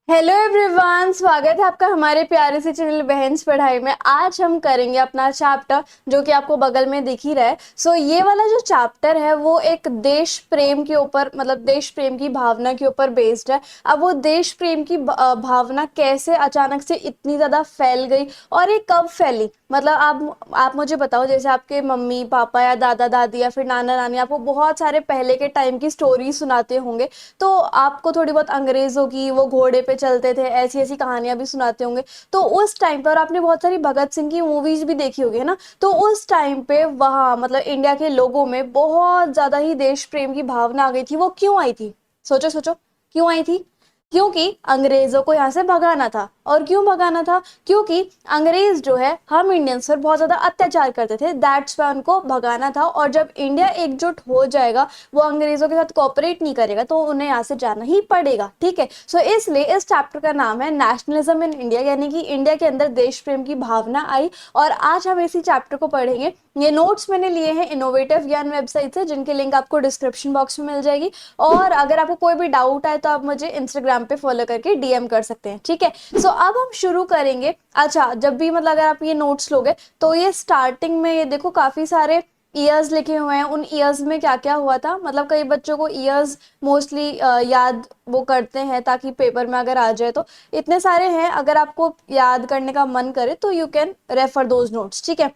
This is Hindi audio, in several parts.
हेलो एवरीवन, स्वागत है आपका हमारे प्यारे से चैनल बहन्स पढ़ाई में। आज हम करेंगे अपना चैप्टर जो कि आपको बगल में दिख ही रहा है। ये वाला जो चैप्टर है वो एक देश प्रेम के ऊपर, मतलब देश प्रेम की भावना के ऊपर बेस्ड है। अब वो देश प्रेम की भावना कैसे अचानक से इतनी ज़्यादा फैल गई और ये कब फैली, मतलब आप मुझे बताओ। जैसे आपके मम्मी पापा या दादा दादी या फिर नाना नानी आपको बहुत सारे पहले के टाइम की स्टोरी सुनाते होंगे, तो आपको थोड़ी बहुत अंग्रेजों की, वो घोड़े पे चलते थे, ऐसी ऐसी कहानियां भी सुनाते होंगे। तो उस टाइम पर आपने बहुत सारी भगत सिंह की मूवीज भी देखी होगी, है ना। तो उस टाइम पे वहाँ मतलब इंडिया के लोगों में बहुत ज्यादा ही देश प्रेम की भावना आ गई थी। वो क्यों आई थी? सोचो सोचो, क्यों आई थी? क्योंकि अंग्रेजों को यहाँ से भगाना था। और क्यों भगाना था? क्योंकि अंग्रेज जो है हम इंडियंस पर बहुत ज्यादा अत्याचार करते थे, दैट्स वाई उनको भगाना था। और जब इंडिया एकजुट हो जाएगा, वो अंग्रेजों के साथ कोऑपरेट नहीं करेगा, तो उन्हें यहाँ से जाना ही पड़ेगा। ठीक है, इसलिए इस चैप्टर का नाम है नेशनलिज्म इन इंडिया, यानी कि इंडिया के अंदर देश प्रेम की भावना आई। और आज हम इसी चैप्टर को पढ़ेंगे। ये नोट्स मैंने लिए हैं इनोवेटिव ज्ञान वेबसाइट से, जिनकी लिंक आपको डिस्क्रिप्शन बॉक्स में मिल जाएगी। और अगर आपको कोई भी डाउट आए तो आप मुझे इंस्टाग्राम पे फॉलो करके डीएम कर सकते हैं। ठीक है, अब हम शुरू करेंगे। अच्छा, जब भी मतलब अगर आप ये नोट्स लोगे तो ये स्टार्टिंग में ये देखो काफी सारे ईयर्स लिखे हुए हैं। उन ईयर्स में क्या क्या हुआ था, मतलब कई बच्चों को ईयर्स मोस्टली याद वो करते हैं ताकि पेपर में अगर आ जाए तो। इतने सारे हैं, अगर आपको याद करने का मन करे तो you can refer those notes. ठीक है,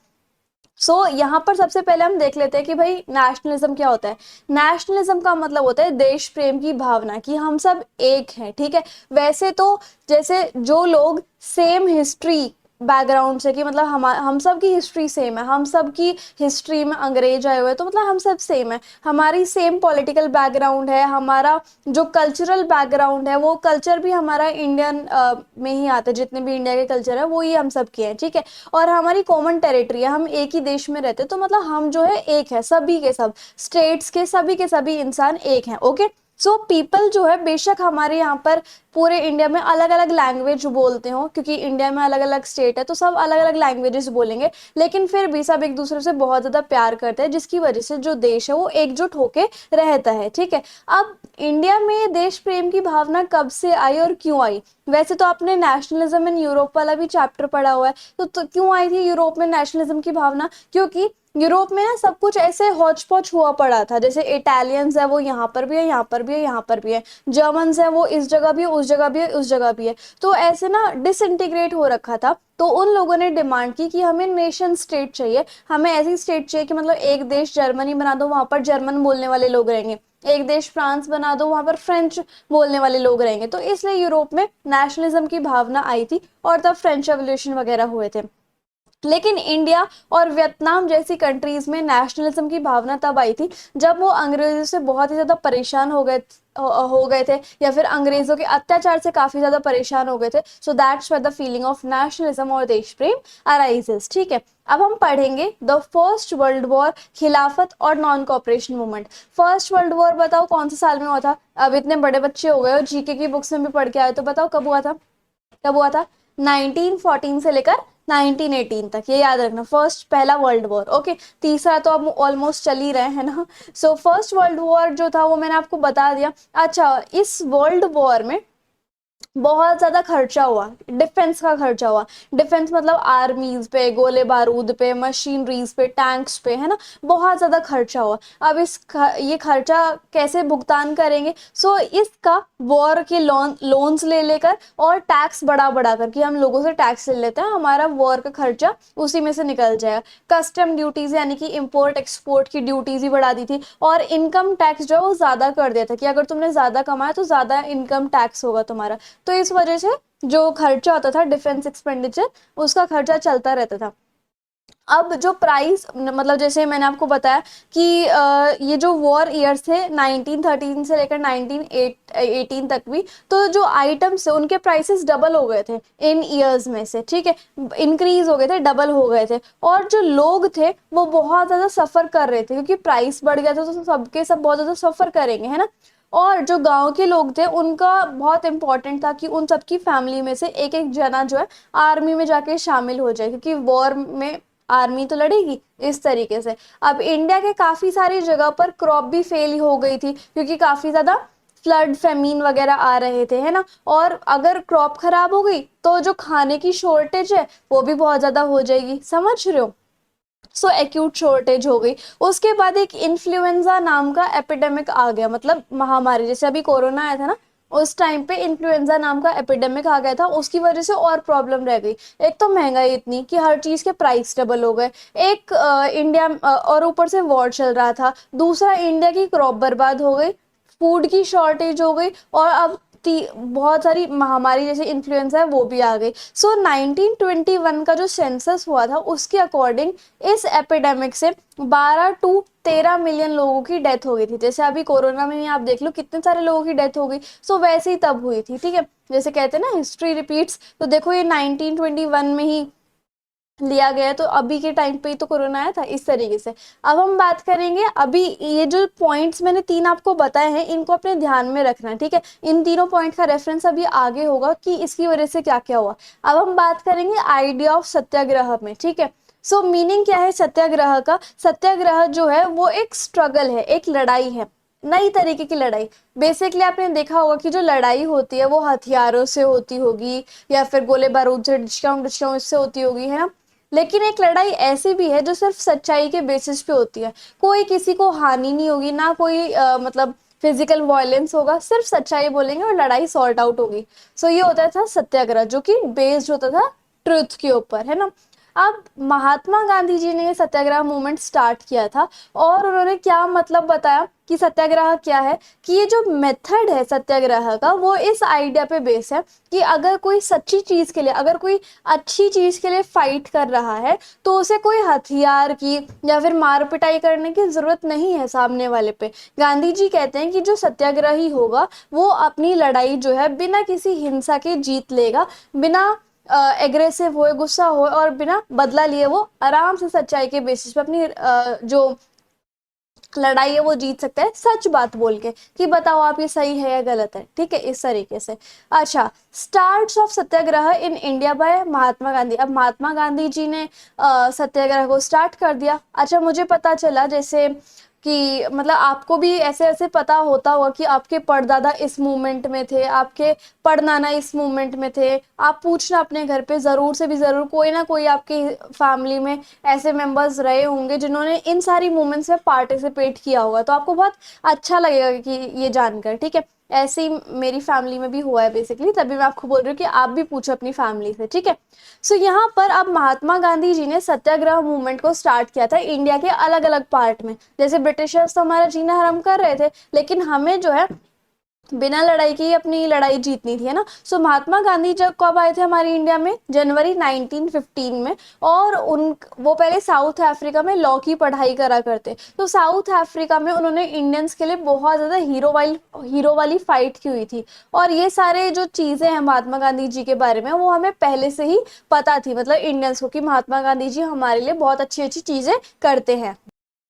यहाँ पर सबसे पहले हम देख लेते हैं कि भाई नेशनलिज्म क्या होता है। नेशनलिज्म का मतलब होता है देश प्रेम की भावना, कि हम सब एक हैं। ठीक है, वैसे तो जैसे जो लोग सेम हिस्ट्री बैकग्राउंड से, कि मतलब हम सब की हिस्ट्री सेम है, हम सब की हिस्ट्री में अंग्रेज आए हुए हैं, तो मतलब हम सब सेम है। हमारी सेम पॉलिटिकल बैकग्राउंड है, हमारा जो कल्चरल बैकग्राउंड है, वो कल्चर भी हमारा इंडियन में ही आता है। जितने भी इंडिया के कल्चर है वो ही हम सब के हैं। ठीक है, और हमारी कॉमन टेरिटरी है, हम एक ही देश में रहते हैं, तो मतलब हम जो है एक है, सभी के सब स्टेट्स के सभी इंसान एक हैं। ओके, पीपल जो है बेशक हमारे यहाँ पर पूरे इंडिया में अलग अलग लैंग्वेज बोलते हो, क्योंकि इंडिया में अलग अलग स्टेट है तो सब अलग अलग लैंग्वेजेस बोलेंगे, लेकिन फिर भी सब एक दूसरे से बहुत ज्यादा प्यार करते हैं, जिसकी वजह से जो देश है वो एकजुट होके रहता है। ठीक है, अब इंडिया में देश प्रेम की भावना कब से आई और क्यों आई? वैसे तो आपने नेशनलिज्म इन यूरोप वाला भी चैप्टर पढ़ा हुआ है, तो क्यों आई थी यूरोप में नेशनलिज्म की भावना? क्योंकि यूरोप में ना सब कुछ ऐसे हौच पौच हुआ पड़ा था। जैसे इटालियंस है वो यहाँ पर भी है, यहाँ पर भी है, यहाँ पर भी है। जर्मन्स है वो इस जगह भी है, उस जगह भी है, उस जगह भी है। तो ऐसे ना डिसइंटीग्रेट हो रखा था। तो उन लोगों ने डिमांड की कि हमें नेशन स्टेट चाहिए, हमें ऐसी स्टेट चाहिए कि मतलब एक देश जर्मनी बना दो, वहां पर जर्मन बोलने वाले लोग रहेंगे। एक देश फ्रांस बना दो, वहां पर फ्रेंच बोलने वाले लोग रहेंगे। तो इसलिए यूरोप में नेशनलिज्म की भावना आई थी और तब फ्रेंच रेवोल्यूशन वगैरह हुए थे। लेकिन इंडिया और वियतनाम जैसी कंट्रीज में नेशनलिज्म की भावना तब आई थी जब वो अंग्रेजों से बहुत ही ज्यादा परेशान हो गए थे, या फिर अंग्रेजों के अत्याचार से काफी ज्यादा परेशान हो गए थे। So that's where the feeling of nationalism और देश प्रेम अराइजेस। ठीक है, अब हम पढ़ेंगे द फर्स्ट वर्ल्ड वॉर, खिलाफत और non cooperation movement. First world war बताओ कौन से साल में हुआ था? अब इतने बड़े बच्चे हो गए और जीके की बुक्स में भी पढ़ के आए, तो बताओ कब हुआ था? कब हुआ था? 1914 से लेकर 1918 तक, ये याद रखना। फर्स्ट पहला वर्ल्ड वॉर। ओके, तीसरा तो अब ऑलमोस्ट चल ही रहे हैं ना। फर्स्ट वर्ल्ड वॉर जो था वो मैंने आपको बता दिया। अच्छा, इस वर्ल्ड वॉर में बहुत ज्यादा खर्चा हुआ, डिफेंस का खर्चा हुआ। डिफेंस मतलब आर्मीज पे, गोले बारूद पे, मशीनरीज पे, टैंक्स पे, है ना। बहुत ज्यादा खर्चा हुआ। अब ये खर्चा कैसे भुगतान करेंगे? इसका वॉर के लोन्स ले लेकर और टैक्स बढ़ा बढ़ा कर, कि हम लोगों से टैक्स ले लेते हैं, हमारा वॉर का खर्चा उसी में से निकल जाएगा। कस्टम ड्यूटीज यानी कि इंपोर्ट एक्सपोर्ट की ड्यूटीज ही बढ़ा दी थी। और इनकम टैक्स जो है वो ज्यादा कर दिया था, कि अगर तुमने ज्यादा कमाया तो ज्यादा इनकम टैक्स होगा तुम्हारा। तो इस वजह से जो खर्चा होता था डिफेंस एक्सपेंडिचर, उसका खर्चा चलता रहता था। अब जो प्राइस, मतलब जैसे मैंने आपको बताया कि ये जो वॉर ईयर्स थे 1913 से लेकर 1918 तक भी, तो जो आइटम्स थे उनके प्राइसेस डबल हो गए थे इन ईयर्स में से। ठीक है, इंक्रीज हो गए थे, डबल हो गए थे। और जो लोग थे वो बहुत ज्यादा सफर कर रहे थे, क्योंकि प्राइस बढ़ गया था, तो सबके सब बहुत ज्यादा सफर करेंगे, है ना। और जो गांव के लोग थे उनका बहुत इंपॉर्टेंट था कि उन सबकी फैमिली में से एक एक जना जो है आर्मी में जाके शामिल हो जाए, क्योंकि वॉर में आर्मी तो लड़ेगी इस तरीके से। अब इंडिया के काफी सारी जगह पर क्रॉप भी फेल हो गई थी, क्योंकि काफी ज्यादा फ्लड फेमीन वगैरह आ रहे थे, है ना। और अगर क्रॉप खराब हो गई तो जो खाने की शॉर्टेज है वो भी बहुत ज्यादा हो जाएगी, समझ रहे हो। सो एक्यूट शॉर्टेज हो गई। उसके बाद एक इन्फ्लुएंजा नाम का एपिडेमिक आ गया, मतलब महामारी, जैसे अभी कोरोना आया था ना, उस टाइम पे इन्फ्लुएंजा नाम का एपिडेमिक आ गया था। उसकी वजह से और प्रॉब्लम रह गई। एक तो महंगाई इतनी कि हर चीज के प्राइस डबल हो गए। एक इंडिया और ऊपर से वॉर चल रहा था। दूसरा, इंडिया की क्रॉप बर्बाद हो गई, फूड की शॉर्टेज हो गई, और अब बहुत सारी महामारी जैसे इन्फ्लुएंजा है वो भी आ गई। सो 1921 का जो सेंसस हुआ था उसके अकॉर्डिंग इस एपिडेमिक से 12 टू 13 मिलियन लोगों की डेथ हो गई थी। जैसे अभी कोरोना में ही आप देख लो कितने सारे लोगों की डेथ हो गई। सो वैसे ही तब हुई थी, ठीक है। जैसे कहते हैं ना हिस्ट्री रिपीट्स, तो देखो ये 1921 में ही लिया गया, तो अभी के टाइम पे ही तो कोरोना आया था, इस तरीके से। अब हम बात करेंगे, अभी ये जो पॉइंट्स मैंने तीन आपको बताए हैं इनको अपने ध्यान में रखना है, ठीक है। इन तीनों पॉइंट का रेफरेंस अभी आगे होगा कि इसकी वजह से क्या क्या हुआ। अब हम बात करेंगे आइडिया ऑफ सत्याग्रह में, ठीक है। सो मीनिंग क्या है सत्याग्रह का। सत्याग्रह जो है वो एक स्ट्रगल है, एक लड़ाई है, नई तरीके की लड़ाई। बेसिकली आपने देखा होगा कि जो लड़ाई होती है वो हथियारों से होती होगी, या फिर गोले बारूद से डिस्काउंट डिस्काउंट इससे होती होगी, है ना। लेकिन एक लड़ाई ऐसी भी है जो सिर्फ सच्चाई के बेसिस पे होती है। कोई किसी को हानि नहीं होगी, ना कोई मतलब फिजिकल वायलेंस होगा, सिर्फ सच्चाई बोलेंगे और लड़ाई सॉर्ट आउट होगी। सो ये होता था सत्याग्रह, जो कि बेस्ड होता था ट्रुथ के ऊपर, है ना। अब महात्मा गांधी जी ने ये सत्याग्रह मूवमेंट स्टार्ट किया था, और उन्होंने क्या मतलब बताया कि सत्याग्रह क्या है, कि ये जो मेथड है सत्याग्रह का वो इस आइडिया पे बेस है कि अगर कोई सच्ची चीज के लिए, अगर कोई अच्छी चीज के लिए फाइट कर रहा है, तो उसे कोई हथियार की या फिर मार पिटाई करने की जरूरत नहीं है सामने वाले पे। गांधी जी कहते हैं कि जो सत्याग्रही होगा वो अपनी लड़ाई जो है बिना किसी हिंसा के जीत लेगा, बिना एग्रेसिव हुए, गुस्सा हुए और बिना बदला लिए वो आराम से सच्चाई के बेसिस पे अपनी जो लड़ाई है वो जीत सकता है, सच बात बोल के कि बताओ आप ये सही है या गलत है, ठीक है, इस तरीके से। अच्छा, starts of satyagraha in India by Mahatma Gandhi. अब महात्मा गांधी जी ने सत्याग्रह को स्टार्ट कर दिया। अच्छा, मुझे पता चला जैसे कि मतलब आपको भी ऐसे ऐसे पता होता होगा कि आपके परदादा इस मूवमेंट में थे, आपके परनाना इस मूवमेंट में थे। आप पूछना अपने घर पे जरूर से भी जरूर, कोई ना कोई आपकी फैमिली में ऐसे मेंबर्स रहे होंगे जिन्होंने इन सारी मूवमेंट्स में पार्टिसिपेट किया होगा, तो आपको बहुत अच्छा लगेगा कि ये जानकर, ठीक है। ऐसे ही मेरी फैमिली में भी हुआ है बेसिकली, तभी मैं आपको बोल रही हूँ कि आप भी पूछो अपनी फैमिली से, ठीक है। सो यहाँ पर अब महात्मा गांधी जी ने सत्याग्रह मूवमेंट को स्टार्ट किया था इंडिया के अलग अलग पार्ट में। जैसे ब्रिटिशर्स तो हमारा जीना हराम कर रहे थे, लेकिन हमें जो है बिना लड़ाई की अपनी लड़ाई जीतनी थी, है ना। सो महात्मा गांधी जब कब आए थे हमारी इंडिया में, जनवरी 1915 में। और उन वो पहले साउथ अफ्रीका में लॉ की पढ़ाई करा करते, तो साउथ अफ्रीका में उन्होंने इंडियंस के लिए बहुत ज्यादा हीरो वाली फाइट की हुई थी। और ये सारे जो चीजें हैं महात्मा गांधी जी के बारे में वो हमें पहले से ही पता थी, मतलब इंडियंस को, कि महात्मा गांधी जी हमारे लिए बहुत अच्छी अच्छी चीजें करते हैं।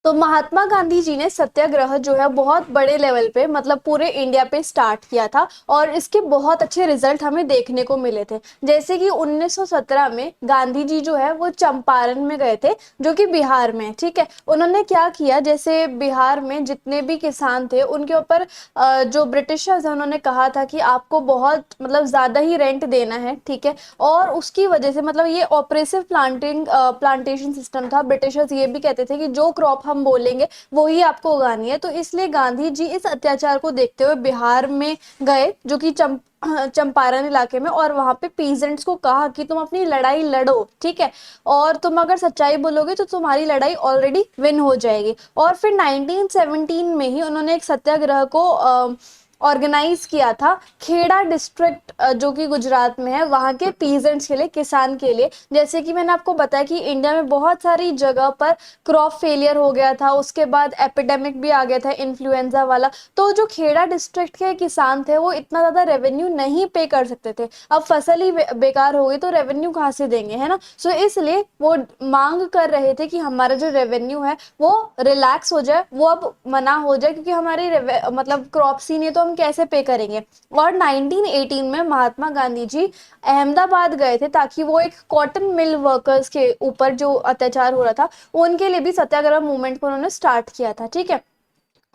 तो महात्मा गांधी जी ने सत्याग्रह जो है बहुत बड़े लेवल पे, मतलब पूरे इंडिया पे स्टार्ट किया था, और इसके बहुत अच्छे रिजल्ट हमें देखने को मिले थे। जैसे कि 1917 में गांधी जी जो है वो चंपारण में गए थे, जो कि बिहार में, ठीक है। उन्होंने क्या किया, जैसे बिहार में जितने भी किसान थे उनके ऊपर जो ब्रिटिशर्स हैं उन्होंने कहा था कि आपको बहुत मतलब ज्यादा ही रेंट देना है, ठीक है। और उसकी वजह से मतलब ये ऑपरेसिव प्लांटेशन सिस्टम था। ब्रिटिशर्स ये भी कहते थे कि जो क्रॉप हम बोलेंगे वो ही आपको उगानी है। तो इसलिए गांधी जी इस अत्याचार को देखते हुए बिहार में गए, जो कि चंपारण इलाके में, और वहां पे पीजेंट्स को कहा कि तुम अपनी लड़ाई लड़ो, ठीक है, और तुम अगर सच्चाई बोलोगे तो तुम्हारी लड़ाई ऑलरेडी विन हो जाएगी। और फिर 1917 में ही उन्होंने एक सत्याग्रह को ऑर्गेनाइज किया था खेड़ा डिस्ट्रिक्ट, जो कि गुजरात में है, वहां के पीजेंट्स के लिए, किसान के लिए। जैसे कि मैंने आपको बताया कि इंडिया में बहुत सारी जगह पर क्रॉप फेलियर हो गया था, उसके बाद एपिडेमिक भी आ गया था इन्फ्लुएंजा वाला। तो जो खेड़ा डिस्ट्रिक्ट के किसान थे वो इतना ज्यादा रेवेन्यू नहीं पे कर सकते थे। अब फसल ही बेकार हो गई तो रेवेन्यू कहाँ से देंगे, है ना। सो इसलिए वो मांग कर रहे थे कि हमारा जो रेवेन्यू है वो रिलैक्स हो जाए, वो अब मना हो जाए, क्योंकि हमारी मतलब क्रॉप्स ही नहीं, तो हम कैसे पे करेंगे। और 1918 में महात्मा गांधी जी अहमदाबाद गए थे, ताकि वो एक कॉटन मिल वर्कर्स के ऊपर जो अत्याचार हो रहा था उनके लिए भी सत्याग्रह मूवमेंट को उन्होंने स्टार्ट किया था, ठीक है।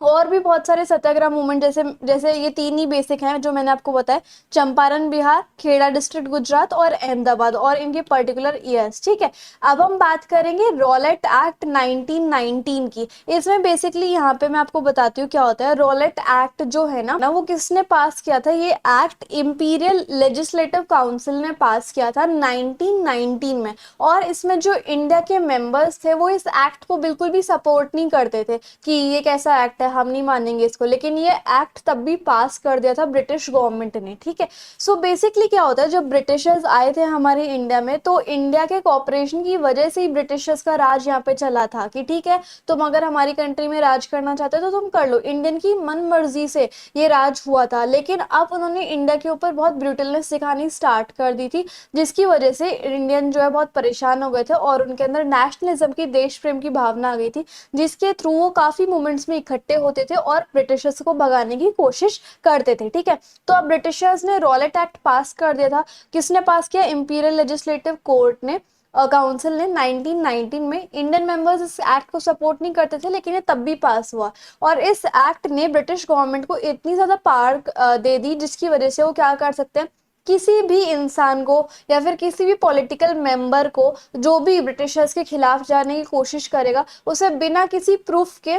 और भी बहुत सारे सत्याग्रह मूवमेंट, जैसे जैसे ये तीन ही बेसिक हैं जो मैंने आपको बताया, चंपारण बिहार, खेड़ा डिस्ट्रिक्ट गुजरात और अहमदाबाद, और इनके पर्टिकुलर ईयर्स। ठीक है, अब हम बात करेंगे रॉलेट एक्ट 1919 की। इसमें बेसिकली यहाँ पे मैं आपको बताती हूँ क्या होता है। रॉलेट एक्ट जो है ना वो किसने पास किया था? ये एक्ट इंपीरियल लेजिस्लेटिव काउंसिल ने पास किया था 1919 में। और इसमें जो इंडिया के मेंबर्स थे वो इस एक्ट को बिल्कुल भी सपोर्ट नहीं करते थे कि ये कैसा एक्ट है, हम नहीं मानेंगे इसको, लेकिन ये एक्ट तब भी पास कर दिया था ब्रिटिश गवर्नमेंट ने। ठीक है, सो बेसिकली क्या होता है, जब ब्रिटिशर्स आए थे हमारे इंडिया में तो इंडिया के कॉपरेशन की वजह से ही ब्रिटिशर्स का राज यहाँ पे चला था कि ठीक है तुम अगर हमारी कंट्री में राज करना चाहते हो तो तुम कर लो। इंडियन की मन मर्जी से ये राज हुआ था, लेकिन अब उन्होंने इंडिया के ऊपर बहुत ब्रूटलनेस दिखानी स्टार्ट कर दी थी, जिसकी वजह से इंडियन जो है बहुत परेशान हो गए थे और उनके अंदर नेशनलिज्म की, देश प्रेम की भावना आ गई थी, जिसके थ्रू वो काफी मूवमेंट्स में इकट्ठे होते थे और ब्रिटिशर्स को भगाने की कोशिश करते थे। ठीक है, तो अब ब्रिटिशर्स ने रॉलेट एक्ट पास कर दिया था। किसने पास किया? इंपीरियल लेजिस्लेटिव कोर्ट ने, काउंसिल ने 1919 में। इंडियन मेंबर्स इस एक्ट को सपोर्ट नहीं करते थे, लेकिन ये तब भी पास हुआ। और इस एक्ट ने ब्रिटिश गवर्नमेंट को इतनी ज्यादा पावर दे दी, जिसकी वजह से वो क्या कर सकते हैं, किसी भी इंसान को या फिर किसी भी पॉलिटिकल मेंबर को जो भी ब्रिटिशर्स के खिलाफ जाने की कोशिश करेगा उसे बिना किसी प्रूफ के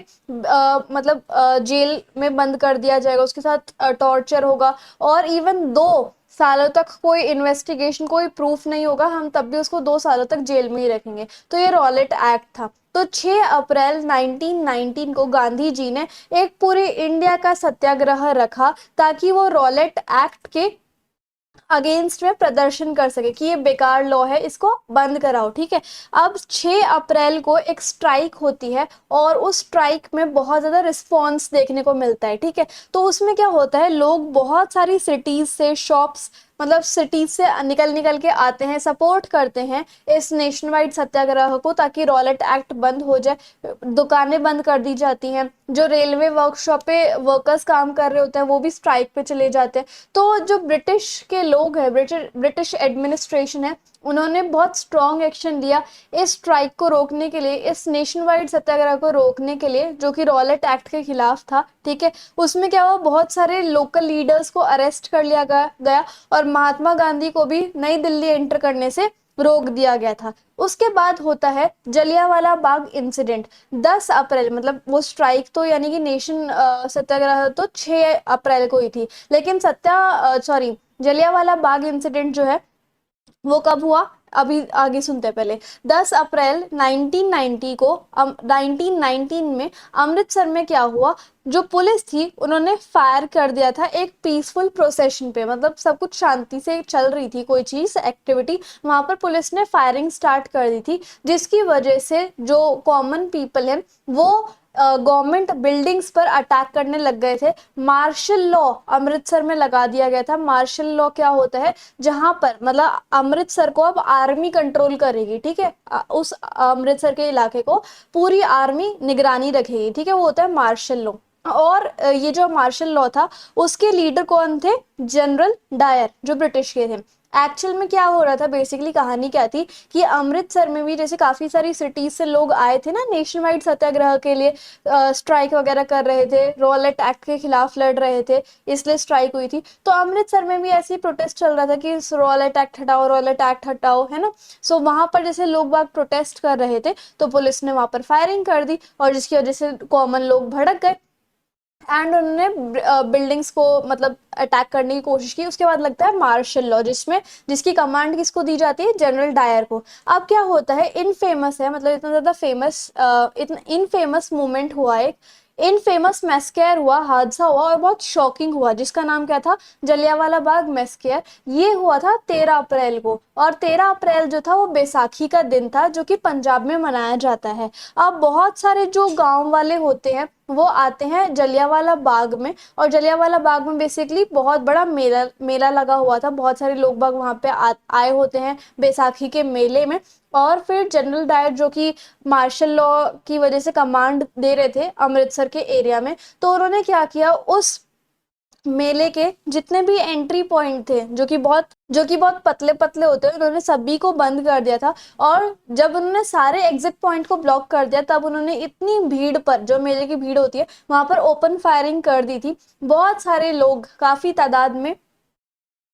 मतलब जेल में बंद कर दिया जाएगा, उसके साथ टॉर्चर होगा, और इवन 2 सालों तक कोई इन्वेस्टिगेशन, कोई प्रूफ नहीं होगा, हम तब भी उसको 2 सालों तक जेल में ही रखेंगे। तो ये रॉलेट एक्ट था। तो 6 अप्रैल 1919 को गांधी जी ने एक पूरे इंडिया का सत्याग्रह रखा ताकि वो रॉलेट एक्ट के अगेंस्ट में प्रदर्शन कर सके कि ये बेकार लॉ है, इसको बंद कराओ। ठीक है, अब 6 अप्रैल को एक स्ट्राइक होती है और उस स्ट्राइक में बहुत ज्यादा रिस्पॉन्स देखने को मिलता है। ठीक है, तो उसमें क्या होता है, लोग बहुत सारी सिटीज से, शॉप्स, मतलब सिटीज से निकल निकल के आते हैं, सपोर्ट करते हैं इस नेशन वाइड सत्याग्रह को ताकि रॉलेट एक्ट बंद हो जाए। दुकानें बंद कर दी जाती हैं, जो रेलवे वर्कशॉप पे वर्कर्स काम कर रहे होते हैं वो भी स्ट्राइक पे चले जाते हैं। तो जो ब्रिटिश के लोग हैं, ब्रिटिश एडमिनिस्ट्रेशन है, उन्होंने बहुत स्ट्रॉन्ग एक्शन लिया इस स्ट्राइक को रोकने के लिए, इस नेशन वाइड सत्याग्रह को रोकने के लिए, जो कि रॉलेट एक्ट के खिलाफ था। ठीक है, उसमें क्या हुआ, बहुत सारे लोकल लीडर्स को अरेस्ट कर लिया गया और महात्मा गांधी को भी नई दिल्ली एंटर करने से रोक दिया गया था। उसके बाद होता है जलियांवाला बाग इंसिडेंट। 10 अप्रैल, मतलब वो स्ट्राइक तो यानी कि नेशन सत्याग्रह तो 6 अप्रैल को ही थी, लेकिन जलियांवाला बाग इंसिडेंट जो है वो कब हुआ, अभी आगे सुनते हैं पहले। 10 अप्रैल 1990 को 1919 में अमृतसर में क्या हुआ, जो पुलिस थी उन्होंने फायर कर दिया था एक पीसफुल प्रोसेशन पे, मतलब सब कुछ शांति से चल रही थी, कोई चीज एक्टिविटी, वहां पर पुलिस ने फायरिंग स्टार्ट कर दी थी, जिसकी वजह से जो कॉमन पीपल है वो गवर्नमेंट बिल्डिंग्स पर अटैक करने लग गए थे। मार्शल लॉ अमृतसर में लगा दिया गया था। मार्शल लॉ क्या होता है, जहां पर मतलब अमृतसर को अब आर्मी कंट्रोल करेगी। ठीक है, उस अमृतसर के इलाके को पूरी आर्मी निगरानी रखेगी। ठीक है, वो होता है मार्शल लॉ। और ये जो मार्शल लॉ था उसके लीडर कौन थे? जनरल डायर, जो ब्रिटिश के थे। एक्चुअल में क्या हो रहा था, बेसिकली कहानी क्या थी कि अमृतसर में भी जैसे काफी सारी सिटीज से लोग आए थे ना नेशन वाइड सत्याग्रह के लिए, स्ट्राइक वगैरह कर रहे थे, रॉलेट एक्ट के खिलाफ लड़ रहे थे, इसलिए स्ट्राइक हुई थी। तो अमृतसर में भी ऐसे ही प्रोटेस्ट चल रहा था कि रॉलेट एक्ट हटाओ, रॉलेट एक्ट हटाओ, है ना। सो वहां पर जैसे लोग बाग प्रोटेस्ट कर रहे थे तो पुलिस ने वहां पर फायरिंग कर दी और जिसकी वजह से कॉमन लोग भड़क गए एंड उन्होंने बिल्डिंग्स को मतलब अटैक करने की कोशिश की। उसके बाद लगता है मार्शल लॉ, जिसमें जिसकी कमांड किसको दी जाती है? जनरल डायर को। अब क्या होता है, इनफेमस है, मतलब इतना ज्यादा फेमस, इतना इनफेमस मूवमेंट हुआ, एक इनफेमस मैस्केयर हुआ, हादसा हुआ और बहुत शॉकिंग हुआ, जिसका नाम क्या था? जलियांवाला बाग मैस्केयर। ये हुआ था 13 अप्रैल को, और 13 अप्रैल जो था वो बैसाखी का दिन था, जो कि पंजाब में मनाया जाता है। अब बहुत सारे जो गांव वाले होते हैं वो आते हैं जलियांवाला बाग में, और जलियांवाला बाग में बेसिकली बहुत बड़ा मेला मेला लगा हुआ था, बहुत सारे लोग बाग वहां पे आए होते हैं बैसाखी के मेले में। और फिर जनरल डायर जो कि मार्शल लॉ की वजह से कमांड दे रहे थे अमृतसर के एरिया में, तो उन्होंने क्या किया, उस मेले के जितने भी एंट्री पॉइंट थे जो कि बहुत पतले पतले होते हैं, उन्होंने सभी को बंद कर दिया था। और जब उन्होंने सारे एग्जिट पॉइंट को ब्लॉक कर दिया, तब उन्होंने इतनी भीड़ पर, जो मेले की भीड़ होती है वहां पर ओपन फायरिंग कर दी थी। बहुत सारे लोग काफी तादाद में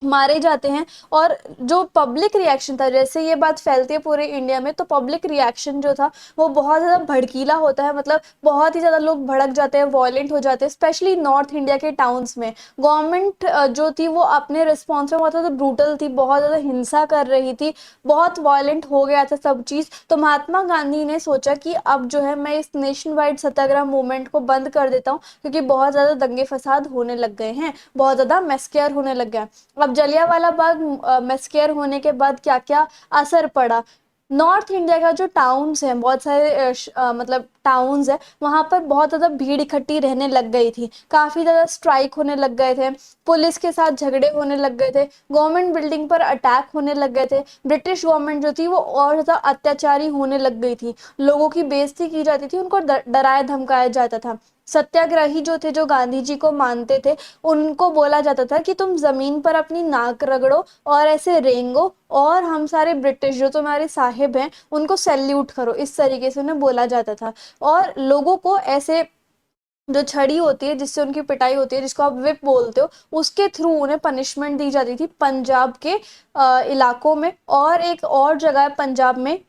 मारे जाते हैं। और जो पब्लिक रिएक्शन था, जैसे ये बात फैलती है पूरे इंडिया में, तो पब्लिक रिएक्शन जो था वो बहुत ज़्यादा भड़कीला होता है। मतलब बहुत ही ज़्यादा लोग भड़क जाते हैं, वॉयलेंट हो जाते हैं, स्पेशली नॉर्थ इंडिया के टाउन्स में। गवर्नमेंट जो थी वो अपने रिस्पॉन्स में बहुत ज़्यादा ब्रूटल थी, बहुत ज़्यादा हिंसा कर रही थी, बहुत वॉयलेंट हो गया था सब चीज़। तो महात्मा गांधी ने सोचा कि अब जो है मैं इस नेशन वाइड सत्याग्रह मूवमेंट को बंद कर देता हूँ, क्योंकि बहुत ज़्यादा दंगे फसाद होने लग गए हैं, बहुत ज़्यादा मैस्केयर होने लग गया। अब जलियांवाला बाग मैस्केयर होने के बाद क्या क्या असर पड़ा। नॉर्थ इंडिया का जो टाउन्स है, बहुत सारे मतलब टाउन्स है, वहां पर बहुत ज्यादा भीड़ इकट्ठी रहने लग गई थी, काफी ज्यादा स्ट्राइक होने लग गए थे, पुलिस के साथ झगड़े होने लग गए थे, गवर्नमेंट बिल्डिंग पर अटैक होने लग गए थे, ब्रिटिश गवर्नमेंट जो थी वो और ज्यादा अत्याचारी होने लग गई थी, लोगों की बेइज्जती की जाती थी, उनको डराया धमकाया जाता था। सत्याग्रही जो थे, जो गांधी जी को मानते थे, उनको बोला जाता था कि तुम जमीन पर अपनी नाक रगड़ो और ऐसे रेंगो, और हम सारे ब्रिटिश जो तुम्हारे साहिब हैं उनको सैल्यूट करो, इस तरीके से उन्हें बोला जाता था। और लोगों को ऐसे, जो छड़ी होती है जिससे उनकी पिटाई होती है, जिसको आप विप बोलते हो, उसके थ्रू उन्हें पनिशमेंट दी जाती थी पंजाब के इलाकों में। और एक और जगह है पंजाब में,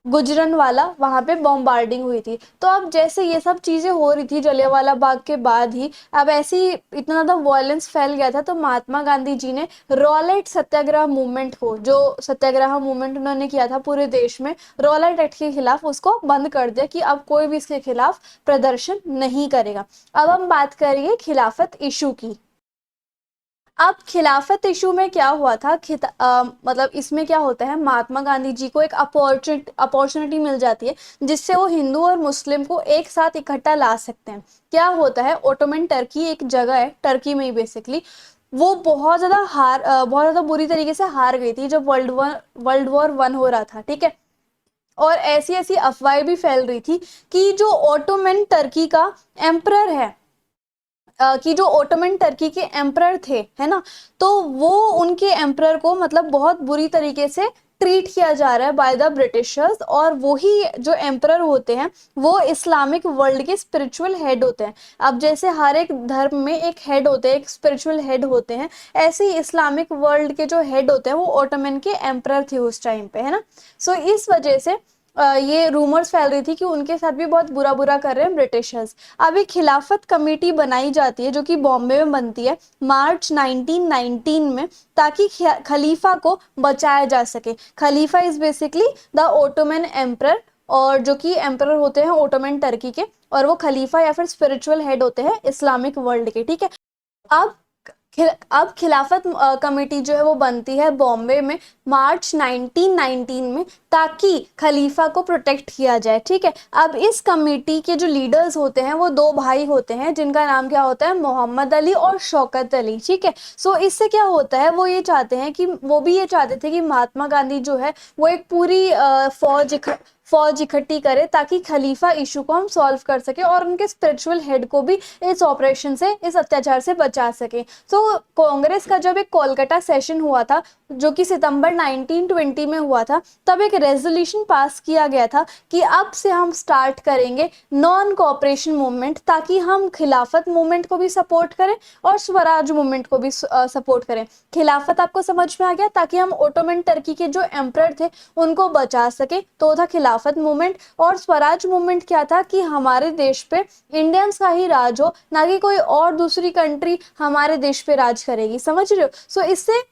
गुजरनवाला, वहां पे बॉम्बार्डिंग हुई थी। तो अब जैसे ये सब चीजें हो रही थी जलियांवाला बाग के बाद ही, अब ऐसी इतना ज्यादा वायलेंस फैल गया था, तो महात्मा गांधी जी ने रॉलेट सत्याग्रह मूवमेंट को, जो सत्याग्रह मूवमेंट उन्होंने किया था पूरे देश में रॉलेट एक्ट के खिलाफ, उसको बंद कर दिया कि अब कोई भी इसके खिलाफ प्रदर्शन नहीं करेगा। अब हम बात करेंगे खिलाफत इशू की। अब खिलाफत इशू में क्या हुआ था, मतलब इसमें क्या होता है, महात्मा गांधी जी को एक अपॉर्चुनिटी मिल जाती है, जिससे वो हिंदू और मुस्लिम को एक साथ इकट्ठा ला सकते हैं। क्या होता है, ओटोमन टर्की एक जगह है टर्की में ही बेसिकली, वो बहुत ज्यादा बुरी तरीके से हार गई थी जब वर्ल्ड वॉर 1 हो रहा था, ठीक है। और ऐसी ऐसी अफवाहें भी फैल रही थी कि जो ओटोमन टर्की का एम्परर है, कि जो ओटोमन टर्की के एम्परर थे, है ना, तो वो उनके एम्परर को मतलब बहुत बुरी तरीके से ट्रीट किया जा रहा है बाय द ब्रिटिशर्स। और वही जो एम्परर होते हैं वो इस्लामिक वर्ल्ड के स्पिरिचुअल हेड होते हैं। अब जैसे हर एक धर्म में एक हेड होते हैं, एक स्पिरिचुअल हेड होते हैं, ऐसे ही इस्लामिक वर्ल्ड के जो हेड होते हैं वो ओटोमन के एम्परर थे उस टाइम पे, है ना। सो इस वजह से ये रूमर्स फैल रही थी कि उनके साथ भी बहुत बुरा बुरा कर रहे हैं ब्रिटिशर्स। अब एक खिलाफत कमेटी बनाई जाती है जो कि बॉम्बे में बनती है मार्च 1919 में, ताकि खलीफा को बचाया जा सके। खलीफा is basically the Ottoman emperor, और जो कि एम्परर होते हैं ओटोमन टर्की के, और वो खलीफा या फिर स्पिरिचुअल हेड होते हैं इस्लामिक वर्ल्ड के, ठीक है। अब अब खिलाफत कमेटी जो है वो बनती है बॉम्बे में मार्च 1919 में, ताकि खलीफा को प्रोटेक्ट किया जाए, ठीक है। अब इस कमेटी के जो लीडर्स होते हैं वो दो भाई होते हैं, जिनका नाम क्या होता है, मोहम्मद अली और शौकत अली, ठीक है। सो इससे क्या होता है, वो भी ये चाहते थे कि महात्मा गांधी जो है वो एक पूरी फौज इकट्ठी करे, ताकि खलीफा इशू को हम सॉल्व कर सके और उनके स्पिरिचुअल हेड को भी इस ऑपरेशन से, इस अत्याचार से बचा सके। तो कांग्रेस का जब एक कोलकाता सेशन हुआ था, जो कि सितंबर 1920 में हुआ था, तब एक रेजोल्यूशन पास किया गया था कि अब से हम स्टार्ट करेंगे नॉन कोऑपरेशन मूवमेंट, ताकि हम खिलाफत मूवमेंट को भी सपोर्ट करें और स्वराज मूवमेंट को भी सपोर्ट करें। खिलाफत आपको समझ में आ गया, ताकि हम ओटोमन टर्की के जो एम्परर थे उनको बचा सके, तो था खिलाफत मूवमेंट। और स्वराज मूवमेंट क्या था, कि हमारे देश पे इंडियंस का ही राज हो, ना कि कोई और दूसरी कंट्री हमारे देश पे राज करेगी, समझ रहे हो। सो इससे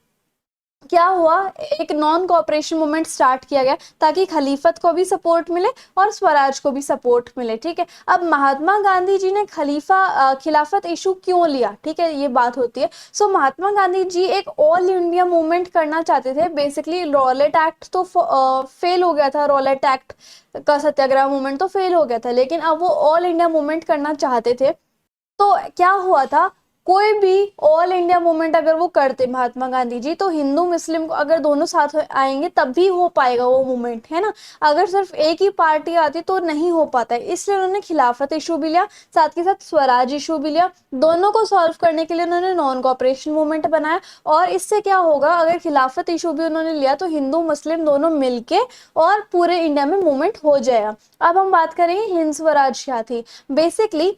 क्या हुआ, एक नॉन कोऑपरेशन मूवमेंट स्टार्ट किया गया, ताकि खलीफत को भी सपोर्ट मिले और स्वराज को भी सपोर्ट मिले, ठीक है। अब महात्मा गांधी जी ने खिलाफत इशू क्यों लिया, ठीक है, ये बात होती है। सो महात्मा गांधी जी एक ऑल इंडिया मूवमेंट करना चाहते थे। बेसिकली रॉलेट एक्ट तो फेल हो गया था, रॉलेट एक्ट का सत्याग्रह मूवमेंट तो फेल हो गया था, लेकिन अब वो ऑल इंडिया मूवमेंट करना चाहते थे। तो क्या हुआ था, कोई भी ऑल इंडिया मूवमेंट अगर वो करते महात्मा गांधी जी, तो हिंदू मुस्लिम को अगर दोनों साथ आएंगे तब भी हो पाएगा वो मूवमेंट, है ना। अगर सिर्फ एक ही पार्टी आती तो नहीं हो पाता है, इसलिए उन्होंने खिलाफत इशू भी लिया, साथ के साथ स्वराज इशू भी लिया। दोनों को सॉल्व करने के लिए उन्होंने नॉन कॉपरेशन मूवमेंट बनाया। और इससे क्या होगा, अगर खिलाफत इशू भी उन्होंने लिया तो हिंदू मुस्लिम दोनों मिलके और पूरे इंडिया में मूवमेंट हो जाएगा। अब हम बात करेंगे हिंद स्वराज क्या थी। बेसिकली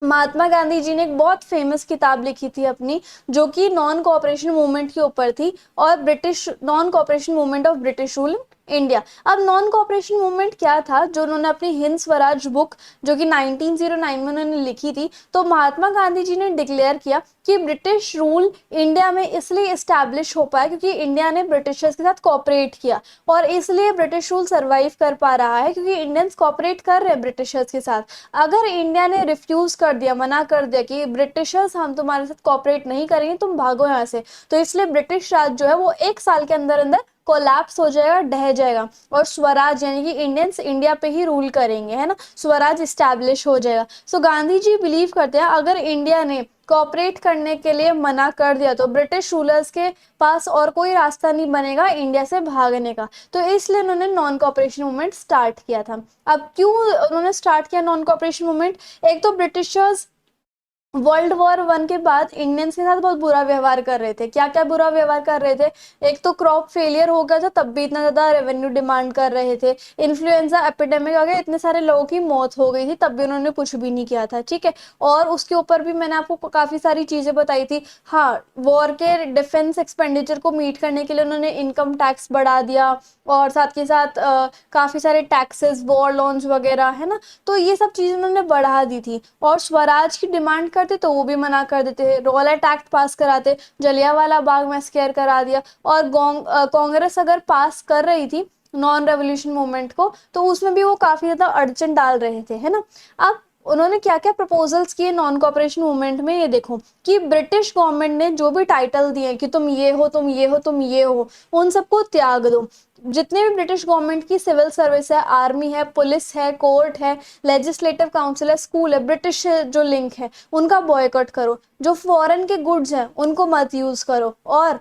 महात्मा गांधी जी ने एक बहुत फेमस किताब लिखी थी अपनी, जो कि नॉन कोऑपरेशन मूवमेंट के ऊपर थी, और British non cooperation movement of British rule India. अब नॉन कोऑपरेशन मूवमेंट क्या था, जो उन्होंने अपनी हिंद स्वराज बुक जो कि 1909 में उन्होंने लिखी थी, तो महात्मा गांधी जी ने डिक्लेयर किया कि ब्रिटिश रूल इंडिया में इसलिए इस्टेब्लिश हो पाया क्योंकि इंडिया ने ब्रिटिशर्स के साथ कोऑपरेट किया, और इसलिए ब्रिटिश रूल सरवाइव कर पा रहा है क्योंकि इंडियंस कोऑपरेट कर रहे हैं ब्रिटिशर्स के साथ। अगर इंडिया ने रिफ्यूज कर दिया, मना कर दिया कि ब्रिटिशर्स हम तुम्हारे साथ कोऑपरेट नहीं करेंगे, तुम भागो यहाँ से, तो इसलिए ब्रिटिश राज जो है वो एक साल के अंदर अंदर कोलैप्स हो जाएगा, ढह जाएगा, और स्वराज यानी कि इंडियंस इंडिया पे ही रूल करेंगे, है ना, स्वराज इस्टेब्लिश हो जाएगा। सो गांधी जी बिलीव करते हैं अगर इंडिया ने कोऑपरेट करने के लिए मना कर दिया तो ब्रिटिश रूलर्स के पास और कोई रास्ता नहीं बनेगा इंडिया से भागने का, तो इसलिए उन्होंने नॉन कोऑपरेशन मूवमेंट स्टार्ट किया था। अब क्यों उन्होंने स्टार्ट किया नॉन कोऑपरेशन मूवमेंट, एक तो ब्रिटिशर्स वर्ल्ड वॉर 1 के बाद इंडियंस के साथ बहुत बुरा व्यवहार कर रहे थे। क्या क्या बुरा व्यवहार कर रहे थे, एक तो क्रॉप फेलियर हो गया था, तब भी इतना ज्यादा रेवेन्यू डिमांड कर रहे थे। इन्फ्लुएंजा एपिडेमिक आ गया, इतने सारे लोगों की मौत हो गई थी, तब भी उन्होंने कुछ भी नहीं किया था, ठीक है। और उसके ऊपर भी मैंने आपको काफी सारी चीजें बताई थी। हाँ, वॉर के डिफेंस एक्सपेंडिचर को मीट करने के लिए उन्होंने इनकम टैक्स बढ़ा दिया, और साथ के साथ काफी सारे टैक्सेस, वॉर लोन्स वगैरह, है ना, तो ये सब चीजें उन्होंने बढ़ा दी थी। और स्वराज की डिमांड करते तो वो भी मना कर देते, रॉलेट एक्ट पास कराते, जलियांवाला बाग मैसेकर करा दिया। और कांग्रेस अगर पास कर रही थी नॉन रेवोल्यूशन मूवमेंट को, तो उसमें भी वो काफी ज्यादा अड़चन डाल रहे थे, है ना। अब उन्होंने क्या क्या प्रपोजल्स किए नॉन कॉपरेशन मूवमेंट में, ये देखो कि ब्रिटिश गवर्नमेंट ने जो भी टाइटल दिए कि तुम ये हो, तुम ये हो, तुम ये हो, उन सबको त्याग दो। जितने भी ब्रिटिश गवर्नमेंट की सिविल सर्विस है, आर्मी है, पुलिस है, कोर्ट है, लेजिस्लेटिव काउंसिल है, स्कूल है, ब्रिटिश जो लिंक है उनका बॉयकॉट करो। जो फॉरेन के गुड्स हैं उनको मत यूज करो। और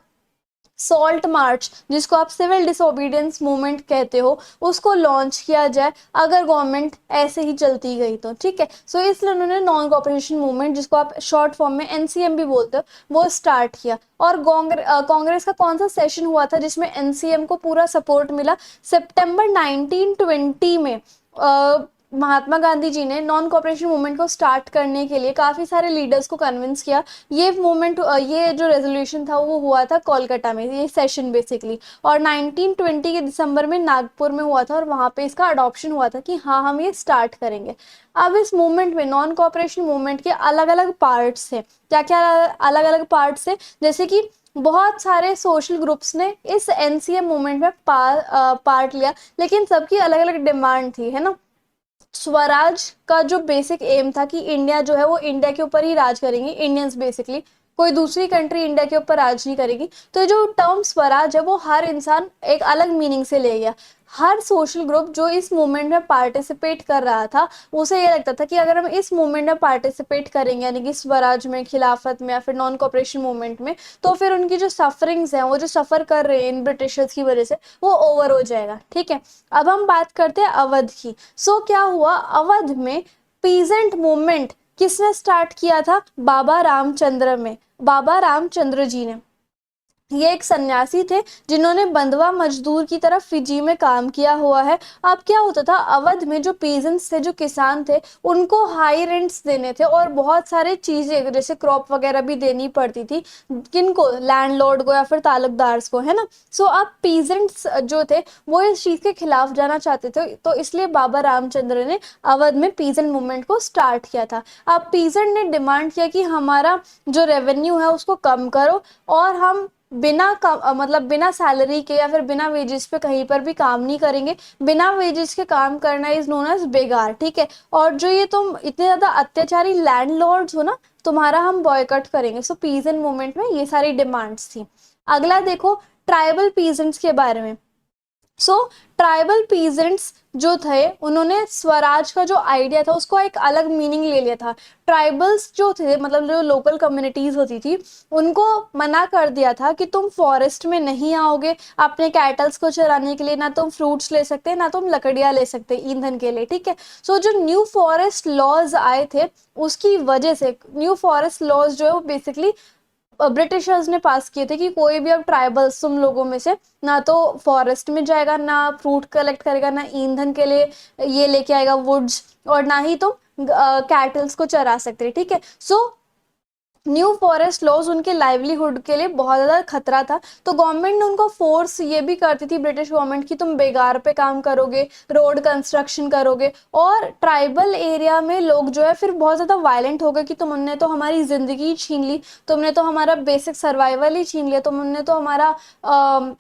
सॉल्ट मार्च, जिसको आप सिविल डिसोबीडियंस मूवमेंट कहते हो, उसको लॉन्च किया जाए अगर गवर्नमेंट ऐसे ही चलती गई तो, ठीक है। सो इसलिए उन्होंने नॉन कॉपरेशन मूवमेंट, जिसको आप शॉर्ट फॉर्म में एनसीएम भी बोलते हो, वो स्टार्ट किया। और कांग्रेस का कौन सा सेशन हुआ था जिसमें एनसीएम को पूरा सपोर्ट मिला, सितंबर 1920 में महात्मा गांधी जी ने नॉन कॉपरेशन मूवमेंट को स्टार्ट करने के लिए काफी सारे लीडर्स को कन्विंस किया। ये मूवमेंट, ये जो रेजोल्यूशन था वो हुआ था कोलकाता में, ये सेशन बेसिकली, और 1920 के दिसंबर में नागपुर में हुआ था, और वहां पे इसका अडॉप्शन हुआ था कि हाँ हम ये स्टार्ट करेंगे। अब इस मूवमेंट में, नॉन कॉपरेशन मूवमेंट के अलग अलग पार्ट्स थे। क्या क्या अलग अलग पार्ट्स थे, जैसे कि बहुत सारे सोशल ग्रुप्स ने इस एनसीएम मूवमेंट में पार्ट लिया, लेकिन सबकी अलग अलग डिमांड थी, है ना। स्वराज का जो बेसिक एम था कि इंडिया जो है वो इंडिया के ऊपर ही राज करेंगे इंडियंस, बेसिकली कोई दूसरी कंट्री इंडिया के ऊपर राज नहीं करेगी। तो जो टर्म स्वराज है वो हर इंसान एक अलग मीनिंग से ले गया। हर सोशल ग्रुप जो इस मूवमेंट में पार्टिसिपेट कर रहा था, उसे ये लगता था कि अगर हम इस मूवमेंट में पार्टिसिपेट करेंगे, यानी कि स्वराज में, खिलाफत में, या फिर नॉन कॉपरेशन मूवमेंट में, तो फिर उनकी जो सफरिंग्स हैं, वो जो सफर कर रहे हैं इन ब्रिटिशर्स की वजह से, वो ओवर हो जाएगा, ठीक है। अब हम बात करते हैं अवध की। सो क्या हुआ, अवध में पीजेंट मूवमेंट किसने स्टार्ट किया था, बाबा रामचंद्र जी ने। ये एक सन्यासी थे जिन्होंने बंधुआ मजदूर की तरफ फिजी में काम किया हुआ है। अब क्या होता था, अवध में जो पीजेंट्स थे, जो किसान थे, उनको हाई रेंट्स देने थे और बहुत सारे चीजें जैसे क्रॉप वगैरह भी देनी पड़ती थी, किनको, लैंडलॉर्ड को या फिर तालुकदार को, है ना। सो अब पीजेंट्स जो थे वो इस चीज के खिलाफ जाना चाहते थे, तो इसलिए बाबा रामचंद्र ने अवध में पीजेंट मूवमेंट को स्टार्ट किया था। अब पीजेंट ने डिमांड किया कि हमारा जो रेवेन्यू है उसको कम करो, और हम मतलब बिना सैलरी के या फिर बिना वेजेस पे कहीं पर भी काम नहीं करेंगे। बिना वेजेस के काम करना इज नोन एज बेगार, ठीक है। और जो ये तुम इतने ज्यादा अत्याचारी लैंडलॉर्ड्स हो ना, तुम्हारा हम बॉयकॉट करेंगे। सो पीजेंट मूवमेंट में ये सारी डिमांड्स थी। अगला देखो, ट्राइबल पीजेंट्स के बारे में। सो ट्राइबल पीजेंट्स जो थे उन्होंने स्वराज का जो आइडिया था उसको एक अलग मीनिंग ले लिया था। ट्राइबल्स जो थे मतलब जो लोकल कम्युनिटीज होती थी उनको मना कर दिया था कि तुम फॉरेस्ट में नहीं आओगे अपने कैटल्स को चराने के लिए, ना तुम फ्रूट्स ले सकते ना तुम लकड़ियां ले सकते ईंधन के लिए, ठीक है। सो जो न्यू फॉरेस्ट लॉज आए थे उसकी वजह से, न्यू फॉरेस्ट लॉज जो है वो बेसिकली ब्रिटिशर्स ने पास किए थे कि कोई भी अब ट्राइबल्स तुम लोगों में से ना तो फॉरेस्ट में जाएगा, ना फ्रूट कलेक्ट करेगा, ना ईंधन के लिए ये लेके आएगा वुड्स, और ना ही तुम कैटल्स को चरा सकते, ठीक है। सो न्यू फॉरेस्ट लॉज उनके लाइवलीहुड के लिए बहुत ज़्यादा खतरा था। तो गवर्नमेंट ने उनको फोर्स ये भी करती थी, ब्रिटिश गवर्नमेंट, की तुम बेगार पे काम करोगे, रोड कंस्ट्रक्शन करोगे। और ट्राइबल एरिया में लोग जो है फिर बहुत ज़्यादा वायलेंट हो गए कि तुमने तो हमारी ज़िंदगी छीन ली, तुमने तो हमारा बेसिक सर्वाइवल ही छीन लिया, तुमने तो हमारा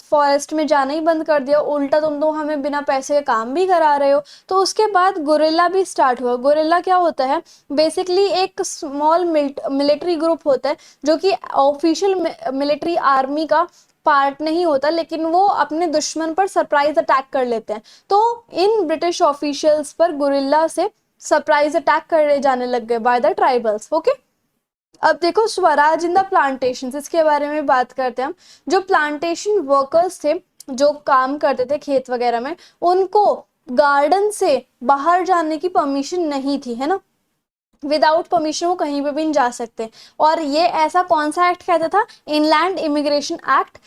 फॉरेस्ट में जाना ही बंद कर दिया, उल्टा तुम तो हमें बिना पैसे के काम भी करा रहे हो। तो उसके बाद गुरिल्ला भी स्टार्ट हुआ। गुरिल्ला क्या होता है? बेसिकली एक स्मॉल मिलिट्री ग्रुप होता है जो कि ऑफिशियल मिलिट्री आर्मी का पार्ट नहीं होता, लेकिन वो अपने दुश्मन पर सरप्राइज अटैक कर लेते हैं। तो इन ब्रिटिश ऑफिशियल्स पर गुरिल्ला से सरप्राइज अटैक करे जाने लग गए बाय द ट्राइबल्स। ओके, अब देखो स्वराज इन द प्लांटेशन, इसके बारे में बात करते हैं हम। जो प्लांटेशन वर्कर्स थे जो काम करते थे खेत वगैरह में, उनको गार्डन से बाहर जाने की परमिशन नहीं थी, है ना। विदाउट परमिशन वो कहीं पे भी नहीं जा सकते। और ये ऐसा कौन सा एक्ट कहता था? इनलैंड इमिग्रेशन एक्ट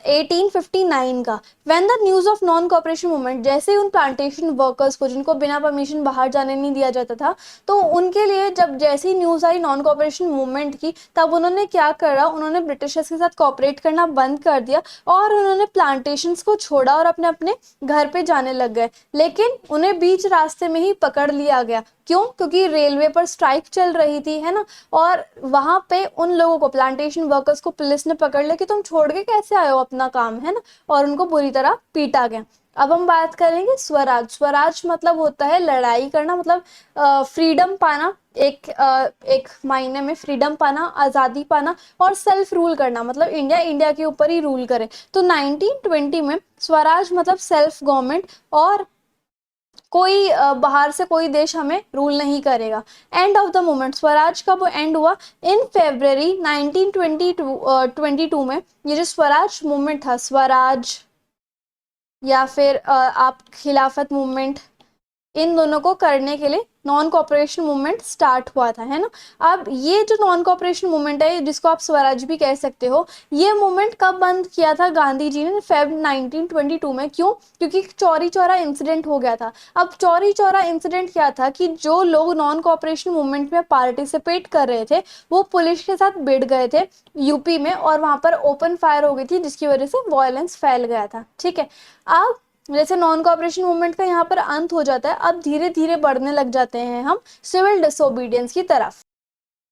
1859 का। When the news of non cooperation movement, जैसे उन प्लांटेशन वर्कर्स को जिनको बिना परमिशन बाहर जाने नहीं दिया जाता था, तो उनके लिए जब जैसी ही न्यूज आई नॉन कॉपरेशन मूवमेंट की, तब उन्होंने क्या करा, उन्होंने ब्रिटिशर्स के साथ कॉपरेट करना बंद कर दिया और उन्होंने प्लांटेशंस को छोड़ा और अपने अपने घर पे जाने लग गए। लेकिन उन्हें बीच रास्ते में ही पकड़ लिया गया। क्यों? क्योंकि रेलवे पर स्ट्राइक चल रही थी, है ना। और वहां पे उन लोगों को, प्लांटेशन वर्कर्स को पुलिस ने पकड़ लिया कि तुम छोड़ के कैसे आए हो अपना काम, है ना। और उनको बुरी तरह पीटा गया। अब हम बात करेंगे स्वराज। स्वराज मतलब होता है लड़ाई करना, मतलब फ्रीडम पाना, एक मायने में फ्रीडम पाना, आज़ादी पाना, और सेल्फ रूल करना, मतलब इंडिया इंडिया के ऊपर ही रूल करे। तो 1920 में स्वराज मतलब सेल्फ गवर्नमेंट, और कोई बाहर से कोई देश हमें रूल नहीं करेगा। End of the movement, Swaraj कब एंड हुआ? इन फेब्रवरी 1922 में। ये जो स्वराज मूवमेंट था, स्वराज या फिर आप खिलाफत मूवमेंट, इन दोनों को करने के लिए नॉन कॉपरेशन मूवमेंट स्टार्ट हुआ था, है ना। अब ये जो नॉन कॉपरेशन मूवमेंट है, जिसको आप स्वराज भी कह सकते हो, ये मूवमेंट कब बंद किया था गांधी जी ने? फेब 1922 में। क्यों? क्योंकि चौरी चौरा इंसिडेंट हो गया था। अब चौरी चौरा इंसिडेंट क्या था कि जो लोग नॉन कॉपरेशन मूवमेंट में पार्टिसिपेट कर रहे थे वो पुलिस के साथ भिड़ गए थे यूपी में, और वहां पर ओपन फायर हो गई थी जिसकी वजह से वायलेंस फैल गया था, ठीक है। अब जैसे नॉन कॉपरेशन मूवमेंट का यहाँ पर अंत हो जाता है, अब धीरे धीरे बढ़ने लग जाते हैं हम सिविल डिसोबीडियंस की तरफ।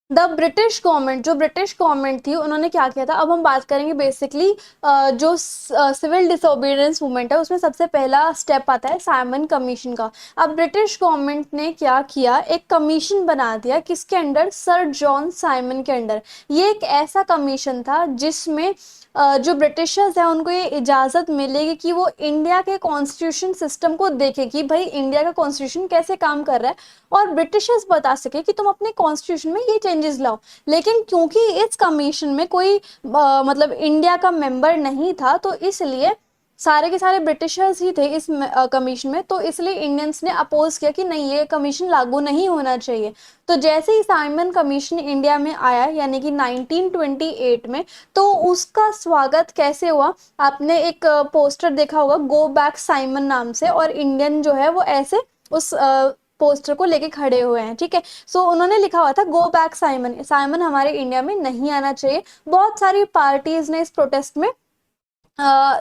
द ब्रिटिश गवर्नमेंट, जो ब्रिटिश गवर्नमेंट थी, उन्होंने क्या किया था? अब हम बात करेंगे बेसिकली जो सिविल डिसोबीडियंस मूवमेंट है उसमें सबसे पहला स्टेप आता है साइमन कमीशन का। अब ब्रिटिश गवर्नमेंट ने क्या किया, एक कमीशन बना दिया, किसके अंडर? सर जॉन साइमन के अंडर। ये एक ऐसा कमीशन था जिसमें जो ब्रिटिशर्स हैं उनको ये इजाज़त मिलेगी कि वो इंडिया के कॉन्स्टिट्यूशन सिस्टम को देखे कि भाई इंडिया का कॉन्स्टिट्यूशन कैसे काम कर रहा है, और ब्रिटिशर्स बता सके कि तुम अपने कॉन्स्टिट्यूशन में ये चेंजेस लाओ। लेकिन क्योंकि इस कमीशन में कोई मतलब इंडिया का मेंबर नहीं था, तो इसलिए सारे के सारे ब्रिटिशर्स ही थे इस कमीशन में, तो इसलिए इंडियंस ने अपोज किया कि नहीं, ये कमीशन लागू नहीं होना चाहिए। तो जैसे ही साइमन कमीशन इंडिया में आया यानी कि 1928 में, तो उसका स्वागत कैसे हुआ? आपने एक पोस्टर देखा होगा गो बैक साइमन नाम से, और इंडियन जो है वो ऐसे उस पोस्टर को लेके खड़े हुए हैं, ठीक है। सो उन्होंने लिखा हुआ था गो बैक साइमन, साइमन हमारे इंडिया में नहीं आना चाहिए। बहुत सारी पार्टीज ने इस प्रोटेस्ट में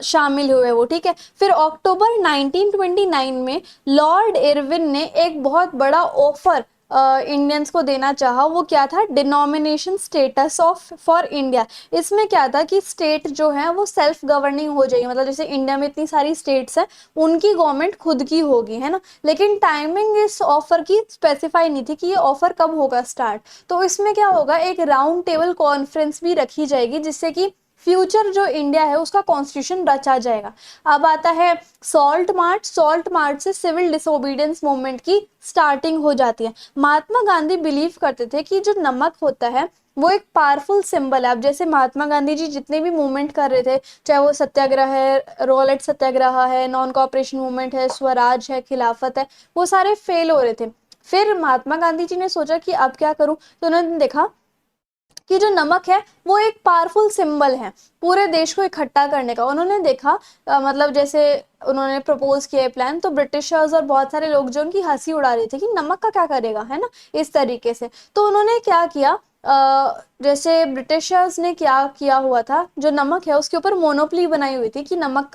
शामिल हुए वो, ठीक है। फिर अक्टूबर 1929 में लॉर्ड इरविन ने एक बहुत बड़ा ऑफर इंडियंस को देना चाहा। वो क्या था? Denomination status of for India. इसमें क्या था कि स्टेट जो है वो सेल्फ गवर्निंग हो जाएगी, मतलब जैसे इंडिया में इतनी सारी स्टेट्स हैं, उनकी गवर्नमेंट खुद की होगी, है ना। लेकिन टाइमिंग इस ऑफर की स्पेसिफाई नहीं थी कि ये ऑफर कब होगा स्टार्ट। तो इसमें क्या होगा, एक राउंड टेबल कॉन्फ्रेंस भी रखी जाएगी जिससे कि फ्यूचर जो इंडिया है उसका कॉन्स्टिट्यूशन रचा जाएगा। अब आता है सॉल्ट मार्च। सॉल्ट मार्च से सिविल डिसोबीडियंस मूवमेंट की स्टार्टिंग हो जाती है। महात्मा गांधी बिलीव करते थे कि जो नमक होता है वो एक पावरफुल सिंबल है। अब जैसे महात्मा गांधी जी जितने भी मूवमेंट कर रहे थे, चाहे वो सत्याग्रह है, रॉलेट सत्याग्रह है, नॉन कॉपरेशन मूवमेंट है, स्वराज है, खिलाफत है, वो सारे फेल हो रहे थे। फिर महात्मा गांधी जी ने सोचा कि अब क्या करूं, तो उन्होंने देखा कि जो नमक है वो एक पावरफुल सिंबल है पूरे देश को इकट्ठा करने का। उन्होंने देखा मतलब जैसे उन्होंने प्रपोज किया प्लान, तो ब्रिटिशर्स और बहुत सारे लोग जो उनकी हंसी उड़ा रहे थे कि नमक का क्या करेगा, है ना, इस तरीके से। तो उन्होंने क्या किया, जैसे ब्रिटिशर्स ने क्या किया हुआ था, जो नमक है उसके ऊपर मोनोपोली बनाई हुई थी कि नमक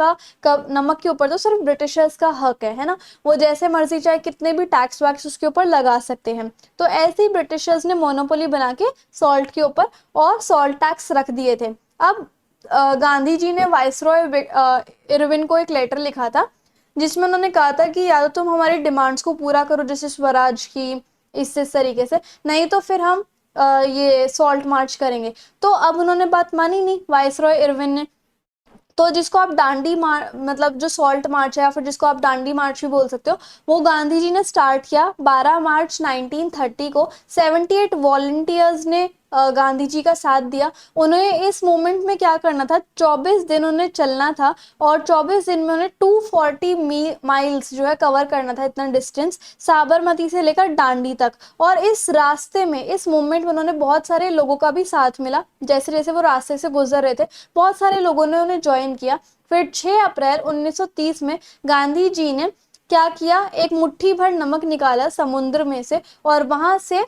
के ऊपर तो सिर्फ ब्रिटिशर्स का हक है ना, वो जैसे मर्जी चाहे कितने भी टैक्स वैक्स उसके ऊपर लगा सकते हैं। तो ऐसे ही ब्रिटिशर्स ने मोनोपोली बना के सॉल्ट के ऊपर और सॉल्ट टैक्स रख दिए थे। अब गांधी जी ने वाइसरॉय इरविन को एक लेटर लिखा था जिसमें उन्होंने कहा था कि या तो तुम हमारी डिमांड्स को पूरा करो जैसे स्वराज की, इस तरीके से, नहीं तो फिर हम ये सॉल्ट मार्च करेंगे। तो अब उन्होंने बात मानी नहीं वाइसरॉय इरविन ने। तो जिसको आप दांडी मार मतलब जो सॉल्ट मार्च है या फिर जिसको आप दांडी मार्च भी बोल सकते हो, वो गांधी जी ने स्टार्ट किया 12 मार्च 1930 को। 78 वॉलंटियर्स ने गांधी जी का साथ दिया। उन्हें इस मूवमेंट में क्या करना था, 24 दिन उन्हें चलना था और 24 दिन में उन्हें 240 माइल्स जो है कवर करना था, इतना डिस्टेंस साबरमती से लेकर दांडी तक। और इस रास्ते में, इस मूवमेंट में उन्होंने बहुत सारे लोगों का भी साथ मिला। जैसे जैसे वो रास्ते से गुजर रहे थे बहुत सारे लोगों ने उन्हें ज्वाइन किया। फिर 6 अप्रैल 1930 में गांधी जी ने क्या किया, एक मुट्ठी भर नमक निकाला समुद्र में से और वहां से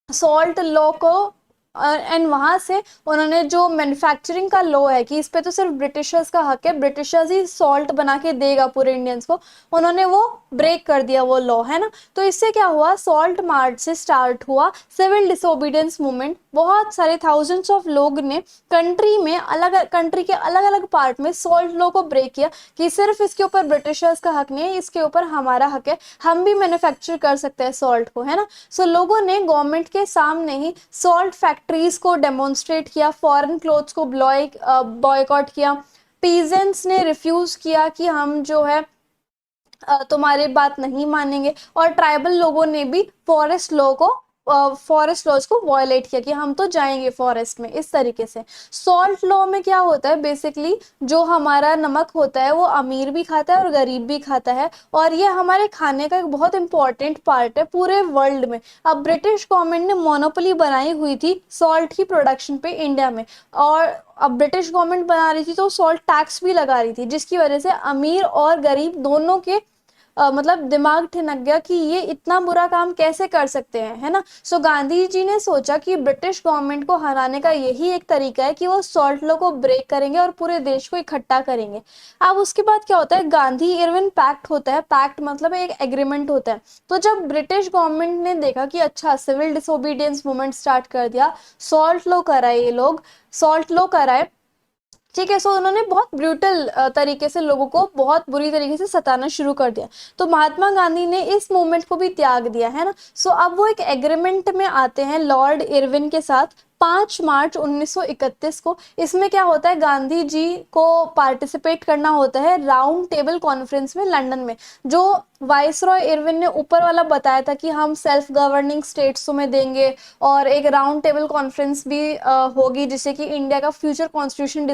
सॉल्ट लॉ को एंड वहां से उन्होंने जो मैन्युफैक्चरिंग का लॉ है कि इस पे तो सिर्फ ब्रिटिशर्स का हक है, ब्रिटिशर्स ही सॉल्ट बना के देगा पूरे इंडियंस को, उन्होंने वो ब्रेक कर दिया वो लॉ, है ना। तो इससे क्या हुआ, सॉल्ट मार्च से स्टार्ट हुआ सिविल डिसोबीडियंस मूवमेंट। बहुत सारे थाउजेंड्स ऑफ लोग ने कंट्री के अलग अलग पार्ट में सॉल्ट लॉ को ब्रेक किया कि सिर्फ इसके ऊपर ब्रिटिशर्स का हक नहीं है, इसके ऊपर हमारा हक है, हम भी मैन्युफैक्चर कर सकते हैं सॉल्ट को, है ना। सो लोगों ने गवर्नमेंट के सामने ही सॉल्ट फैक्ट्रीज को डेमोन्स्ट्रेट किया, फॉरेन क्लोथ्स को बॉयकॉट किया। पीजेंट्स ने रिफ्यूज किया कि हम जो है तुम्हारी बात नहीं मानेंगे। और ट्राइबल लोगों ने भी फॉरेस्ट लॉज को वायलेट किया कि हम तो जाएंगे फॉरेस्ट में, इस तरीके से। सॉल्ट लॉ में क्या होता है बेसिकली, जो हमारा नमक होता है वो अमीर भी खाता है और गरीब भी खाता है, और ये हमारे खाने का एक बहुत इंपॉर्टेंट पार्ट है पूरे वर्ल्ड में। अब ब्रिटिश गवर्नमेंट ने मोनोपोली बनाई हुई थी सॉल्ट की प्रोडक्शन पे इंडिया में, और अब ब्रिटिश गवर्नमेंट बना रही थी तो सॉल्ट टैक्स भी लगा रही थी, जिसकी वजह से अमीर और गरीब दोनों के मतलब दिमाग ठिनक गया कि ये इतना बुरा काम कैसे कर सकते हैं, है ना। सो गांधी जी ने सोचा कि ब्रिटिश गवर्नमेंट को हराने का यही एक तरीका है कि वो सॉल्ट लॉ को ब्रेक करेंगे और पूरे देश को इकट्ठा करेंगे। अब उसके बाद क्या होता है, गांधी इरविन पैक्ट होता है। पैक्ट मतलब एक एग्रीमेंट होता है। तो जब ब्रिटिश गवर्नमेंट ने देखा कि अच्छा सिविल डिसोबीडियंस मूवमेंट स्टार्ट कर दिया, सॉल्ट लॉ कराए ये लोग, सॉल्ट लॉ कराए, ठीक है। सो उन्होंने बहुत ब्रूटल तरीके से लोगों को बहुत बुरी तरीके से सताना शुरू कर दिया। तो महात्मा गांधी ने इस मूवमेंट को भी त्याग दिया, है ना। सो अब वो एक एग्रीमेंट में आते हैं लॉर्ड इरविन के साथ 5 मार्च 1931 को। इसमें क्या होता है, गांधी जी को पार्टिसिपेट करना होता है राउंड टेबल कॉन्फ्रेंस में लंदन में। जो वाइसरॉय इरविन ने ऊपर वाला बताया था कि हम सेल्फ गवर्निंग स्टेट्स में देंगे और एक राउंड टेबल कॉन्फ्रेंस भी होगी जिससे कि इंडिया का फ्यूचर कॉन्स्टिट्यूशन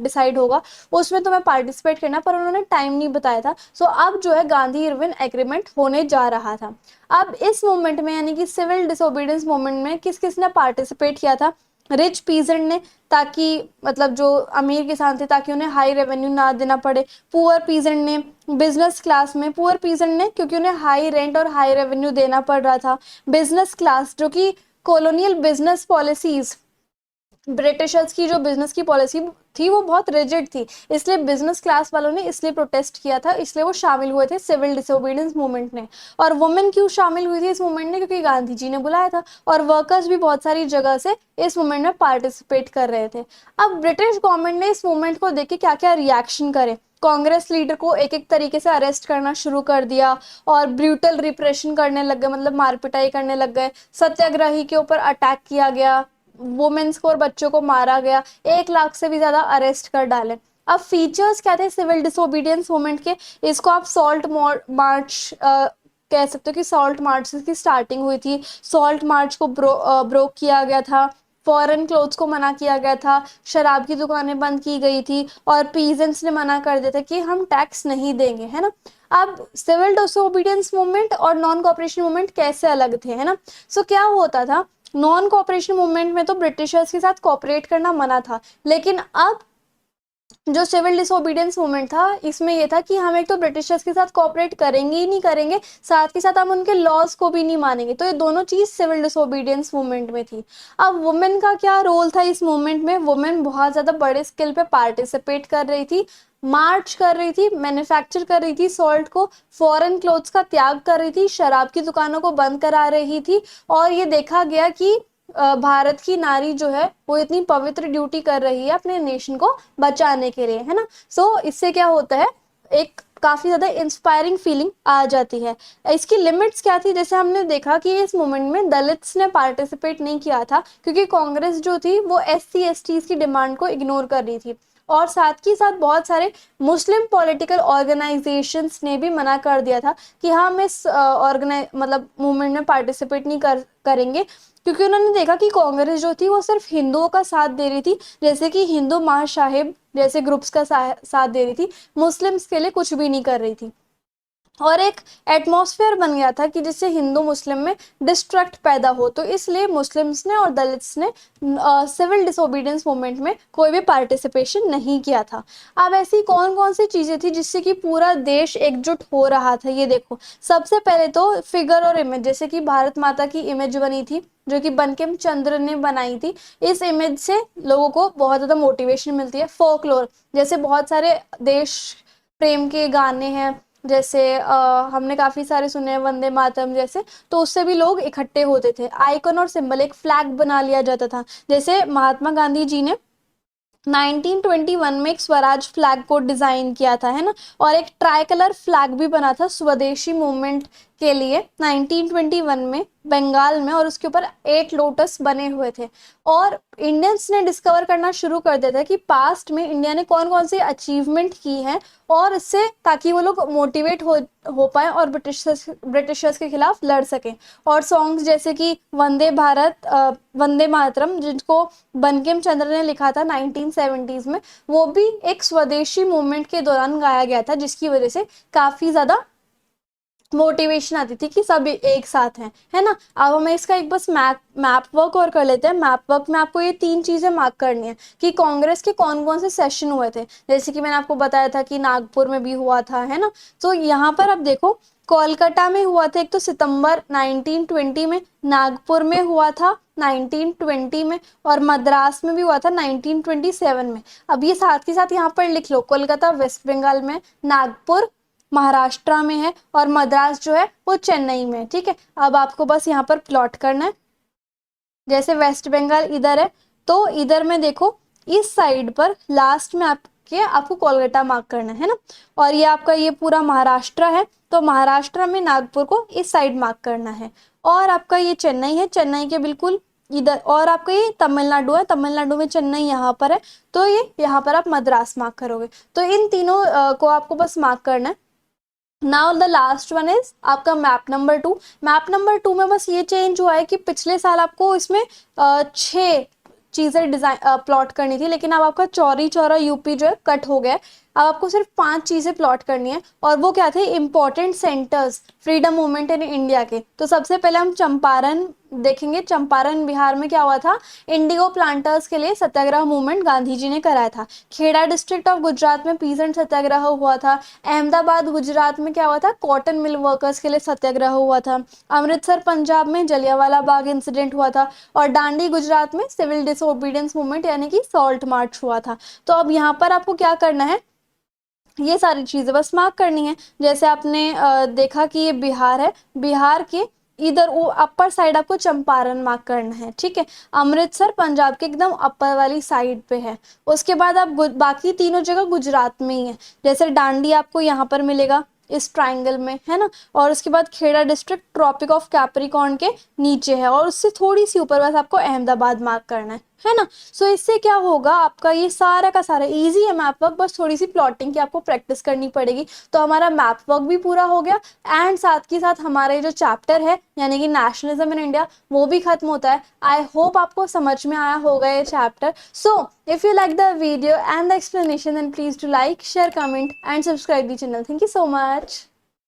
डिसाइड होगा, उसमें तुम्हें पार्टिसिपेट करना, पर उन्होंने टाइम नहीं बताया था। सो अब जो है गांधी इरविन एग्रीमेंट होने जा रहा था। अब इस मूवमेंट में यानी कि सिविल डिसोबीडियंस मूवमेंट में किस किस ने पार्टिसिपेट किया था, रिच पीजेंट ने, ताकि मतलब जो अमीर किसान थे ताकि उन्हें हाई रेवेन्यू ना देना पड़े। पुअर पीजेंट ने, बिजनेस क्लास में पुअर पीजेंट ने क्योंकि उन्हें हाई रेंट और हाई रेवेन्यू देना पड़ रहा था। बिजनेस क्लास जो कि कॉलोनियल बिजनेस पॉलिसीज, ब्रिटिशर्स की जो बिजनेस की पॉलिसी थी वो बहुत रिजिड थी, इसलिए बिजनेस क्लास वालों ने इसलिए प्रोटेस्ट किया था, इसलिए वो शामिल हुए थे सिविल डिसोबीडियंस मूवमेंट में। और वुमेन क्यों शामिल हुई थी इस मूवमेंट में, क्योंकि गांधी जी ने बुलाया था। और वर्कर्स भी बहुत सारी जगह से इस मूवमेंट में पार्टिसिपेट कर रहे थे। अब ब्रिटिश गवर्नमेंट ने इस मूवमेंट को देख के क्या क्या रिएक्शन करे, कांग्रेस लीडर को एक एक तरीके से अरेस्ट करना शुरू कर दिया और ब्रूटल रिप्रेशन करने लग गए, मतलब मार पिटाई करने लग गए। सत्याग्रही के ऊपर अटैक किया गया, वुमेन्स को और बच्चों को मारा गया, 1 लाख से भी ज्यादा अरेस्ट कर डाले। अब फीचर्स क्या थे सिविल डिसोबीडियंस मूवमेंट के, इसको आप सॉल्ट मार्च कह सकते हो कि सॉल्ट मार्च की स्टार्टिंग हुई थी। सॉल्ट मार्च को ब्रोक किया गया था, फॉरेन क्लोथ्स को मना किया गया था, शराब की दुकानें बंद की गई थी, और पीजेंट्स ने मना कर दिया था कि हम टैक्स नहीं देंगे, है ना। अब सिविल डिसोबीडियंस मूवमेंट और नॉन कॉपरेशन मूवमेंट कैसे अलग थे, है ना। सो क्या होता था, नॉन कॉपरेशन मूवमेंट में तो ब्रिटिशर्स के साथ कॉपरेट करना मना था, लेकिन अब जो सिविल डिसोबीडियंस मूवमेंट था इसमें यह था कि हम एक तो ब्रिटिशर्स के साथ कोऑपरेट करेंगे ही नहीं करेंगे, साथ ही साथ हम उनके लॉज को भी नहीं मानेंगे। तो ये दोनों चीज सिविल डिसोबीडियंस मूवमेंट में थी। अब वुमेन का क्या रोल था इस मूवमेंट में, वुमेन बहुत ज्यादा बड़े स्केल पे पार्टिसिपेट कर रही थी, मार्च कर रही थी, मैन्युफैक्चर कर रही थी सॉल्ट को, फॉरेन क्लोथ्स का त्याग कर रही थी, शराब की दुकानों को बंद करा रही थी। और ये देखा गया कि भारत की नारी जो है वो इतनी पवित्र ड्यूटी कर रही है अपने नेशन को बचाने के लिए, है ना। सो इससे क्या होता है, एक काफी ज्यादा इंस्पायरिंग फीलिंग आ जाती है। इसकी लिमिट्स क्या थी, जैसे हमने देखा कि इस मूवमेंट में दलित्स ने पार्टिसिपेट नहीं किया था, क्योंकि कांग्रेस जो थी वो SC STs की डिमांड को इग्नोर कर रही थी, और साथ ही साथ बहुत सारे मुस्लिम पॉलिटिकल ऑर्गेनाइजेशंस ने भी मना कर दिया था कि हम इस ऑर्गेनाइज मतलब मूवमेंट में पार्टिसिपेट नहीं करेंगे, क्योंकि उन्होंने देखा कि कांग्रेस जो थी वो सिर्फ हिंदुओं का साथ दे रही थी, जैसे कि हिंदू महासाहिब जैसे ग्रुप्स का साथ दे रही थी, मुस्लिम्स के लिए कुछ भी नहीं कर रही थी। और एक एटमॉस्फेयर बन गया था कि जिससे हिंदू मुस्लिम में डिस्ट्रक्ट पैदा हो, तो इसलिए मुस्लिम्स ने और दलित्स ने सिविल डिसोबीडियंस मूवमेंट में कोई भी पार्टिसिपेशन नहीं किया था। अब ऐसी कौन कौन सी चीजें थी जिससे कि पूरा देश एकजुट हो रहा था, ये देखो। सबसे पहले तो फिगर और इमेज, जैसे कि भारत माता की इमेज बनी थी जो कि बंकिम चंद्र ने बनाई थी, इस इमेज से लोगों को बहुत ज्यादा मोटिवेशन मिलती है। फोकलोर, जैसे बहुत सारे देश प्रेम के गाने हैं, जैसे हमने काफी सारे सुने हैं, वंदे मातरम जैसे, तो उससे भी लोग इकट्ठे होते थे। आइकन और सिंबल, एक फ्लैग बना लिया जाता था, जैसे महात्मा गांधी जी ने 1921 में एक स्वराज फ्लैग को डिजाइन किया था, है ना। और एक ट्राई कलर फ्लैग भी बना था स्वदेशी मूवमेंट के लिए 1921 में बंगाल में, और उसके ऊपर 8 लोटस बने हुए थे। और इंडियंस ने डिस्कवर करना शुरू कर दिया था कि पास्ट में इंडिया ने कौन कौन सी अचीवमेंट की है, और इससे ताकि वो लोग मोटिवेट हो पाए और ब्रिटिशर्स के खिलाफ लड़ सकें। और सॉन्ग्स जैसे कि वंदे भारत, वंदे मातरम, जिनको बंकिम चंद्र ने लिखा था 1970s में, वो भी एक स्वदेशी मूवमेंट के दौरान गाया गया था, जिसकी वजह से काफी ज्यादा मोटिवेशन आती थी कि सब एक साथ हैं, है ना। अब हमें इसका एक बस मैप वर्क और कर लेते हैं। मैप वर्क में आपको ये 3 चीजें मार्क करनी है कि कांग्रेस के कौन कौन से सेशन हुए थे, जैसे कि मैंने आपको बताया था कि नागपुर में भी हुआ था, है ना। तो यहाँ पर आप देखो, कोलकाता में हुआ था एक तो सितंबर 1920 में, नागपुर में हुआ था 1920 में, और मद्रास में भी हुआ था 1927 में। अब ये साथ ही साथ यहाँ पर लिख लो, कोलकाता वेस्ट बंगाल में, नागपुर महाराष्ट्र में है, और मद्रास जो है वो चेन्नई में है, ठीक है। अब आपको बस यहाँ पर प्लॉट करना है, जैसे वेस्ट बंगाल इधर है, तो इधर में देखो इस साइड पर लास्ट में आपको कोलकाता मार्क करना है ना। और ये आपका ये पूरा महाराष्ट्र है, तो महाराष्ट्र में नागपुर को इस साइड मार्क करना है। और आपका ये चेन्नई है, चेन्नई के बिल्कुल इधर, और आपका ये तमिलनाडु है, तमिलनाडु में चेन्नई यहाँ पर है, तो ये यहाँ पर आप मद्रास मार्क करोगे। तो इन तीनों को आपको बस मार्क करना है। Now the last one is आपका मैप नंबर 2। मैप नंबर 2 में बस ये चेंज हुआ है कि पिछले साल आपको इसमें 6 चीजें डिजाइन प्लॉट करनी थी, लेकिन अब आपका चौरी चौरा यूपी जो है कट हो गया है। अब आपको सिर्फ 5 चीजें प्लॉट करनी है, और वो क्या थे, important centres freedom movement in India के। तो सबसे पहले हम चंपारण देखेंगे। चंपारण बिहार में क्या हुआ था, इंडिगो प्लांटर्स के लिए सत्याग्रह मूवमेंट गांधी जी ने कराया था। खेड़ा डिस्ट्रिक्ट ऑफ गुजरात में पीसेंट सत्याग्रह हुआ था। अहमदाबाद गुजरात में क्या हुआ था, कॉटन मिल वर्कर्स के लिए सत्याग्रह हुआ था। अमृतसर पंजाब में जलियांवाला बाग इंसिडेंट हुआ था। और डांडी गुजरात में सिविल डिसोबीडियंस मूवमेंट यानी कि सॉल्ट मार्च हुआ था। तो अब यहाँ पर आपको क्या करना है, ये सारी चीजें बस मार्क करनी है। जैसे आपने देखा कि ये बिहार है, बिहार के इधर वो अपर साइड आपको चंपारण मार्क करना है, ठीक है। अमृतसर पंजाब के एकदम अपर वाली साइड पे है। उसके बाद आप बाकी तीनों जगह गुजरात में ही है, जैसे डांडी आपको यहाँ पर मिलेगा, इस ट्राइंगल में, है ना। और उसके बाद Kheda district tropic of Capricorn के नीचे है, और उससे थोड़ी सी ऊपर बस आपको अहमदाबाद मार्क करना है ना। सो इससे क्या होगा, आपका ये सारा का सारा इजी है मैप वर्क, बस थोड़ी सी प्लॉटिंग की आपको प्रैक्टिस करनी पड़ेगी। तो हमारा मैप वर्क भी पूरा हो गया, एंड साथ के साथ हमारे जो चैप्टर है यानी कि नेशनलिज्म इन इंडिया वो भी खत्म होता है। आई होप आपको समझ में आया होगा ये chapter. So if you like the video and the explanation, then please do like, share, comment and subscribe the channel. Thank you so much.